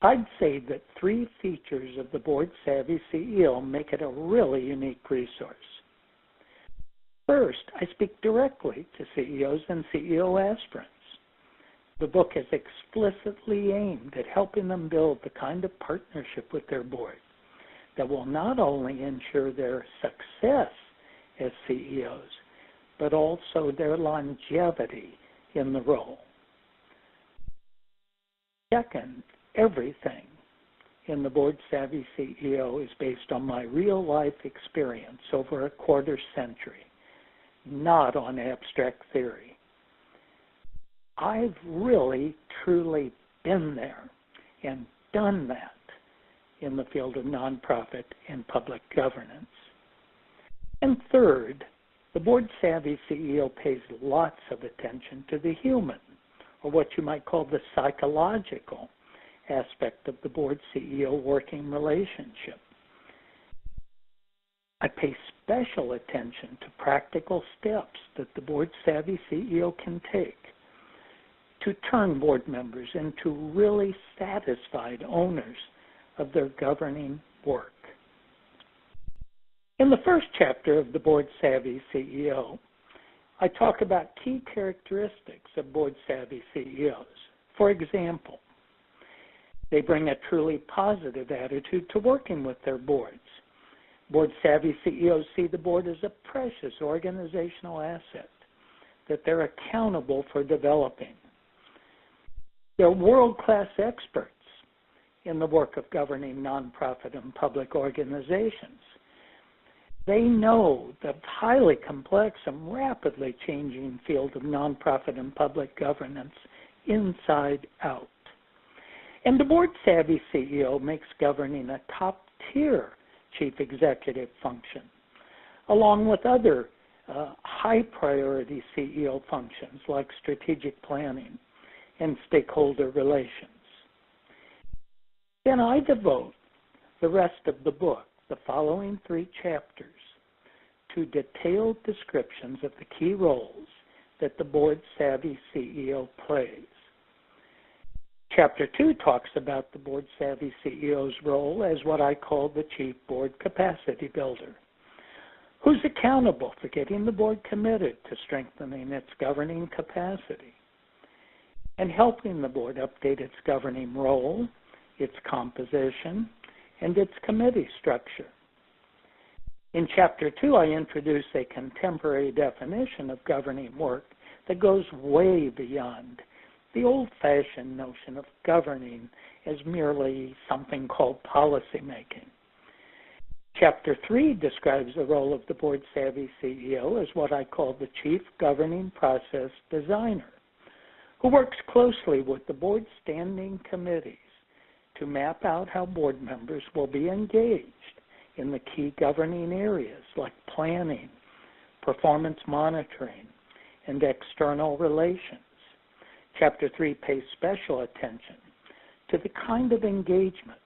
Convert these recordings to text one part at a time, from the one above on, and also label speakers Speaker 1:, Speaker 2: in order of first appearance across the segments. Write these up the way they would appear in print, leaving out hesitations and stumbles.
Speaker 1: I'd say that three features of the Board Savvy CEO make it a really unique resource. First, I speak directly to CEOs and CEO aspirants. The book is explicitly aimed at helping them build the kind of partnership with their board that will not only ensure their success as CEOs, but also their longevity in the role. Second, everything in the Board Savvy CEO is based on my real-life experience over a quarter century, not on abstract theory. I've really, truly been there and done that in the field of nonprofit and public governance. And third, the Board Savvy CEO pays lots of attention to the human, or what you might call the psychological aspect of the Board CEO working relationship. I pay special attention to practical steps that the Board Savvy CEO can take to turn board members into really satisfied owners of their governing work. In the first chapter of the Board Savvy CEO, I talk about key characteristics of Board Savvy CEOs. For example, they bring a truly positive attitude to working with their boards. Board Savvy CEOs see the board as a precious organizational asset that they're accountable for developing. They're world-class experts in the work of governing nonprofit and public organizations. They know the highly complex and rapidly changing field of nonprofit and public governance inside out. And the Board Savvy CEO makes governing a top-tier chief executive function, along with other high-priority CEO functions like strategic planning and stakeholder relations. Then I devote the rest of the book, the following 3 chapters, to detailed descriptions of the key roles that the Board Savvy CEO plays. Chapter 2 talks about the Board Savvy CEO's role as what I call the Chief Board Capacity Builder, who's accountable for getting the board committed to strengthening its governing capacity and helping the board update its governing role, its composition, and its committee structure. In Chapter 2, I introduce a contemporary definition of governing work that goes way beyond the old-fashioned notion of governing as merely something called policymaking. Chapter 3 describes the role of the Board Savvy CEO as what I call the Chief Governing Process Designer, who works closely with the board standing committees to map out how board members will be engaged in the key governing areas like planning, performance monitoring, and external relations. Chapter 3 pays special attention to the kind of engagement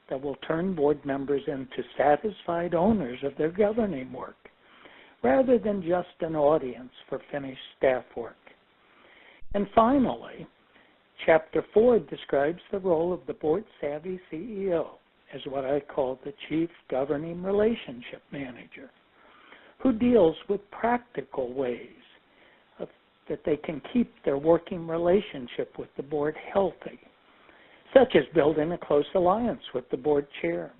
Speaker 1: that will turn board members into satisfied owners of their governing work, rather than just an audience for finished staff work. And finally, Chapter 4 describes the role of the Board Savvy CEO as what I call the Chief Governing Relationship Manager, who deals with practical ways that they can keep their working relationship with the board healthy, such as building a close alliance with the board chair,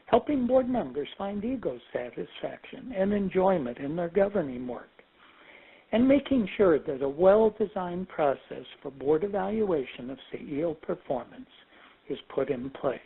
Speaker 1: helping board members find ego satisfaction and enjoyment in their governing work, and making sure that a well-designed process for board evaluation of CEO performance is put in place.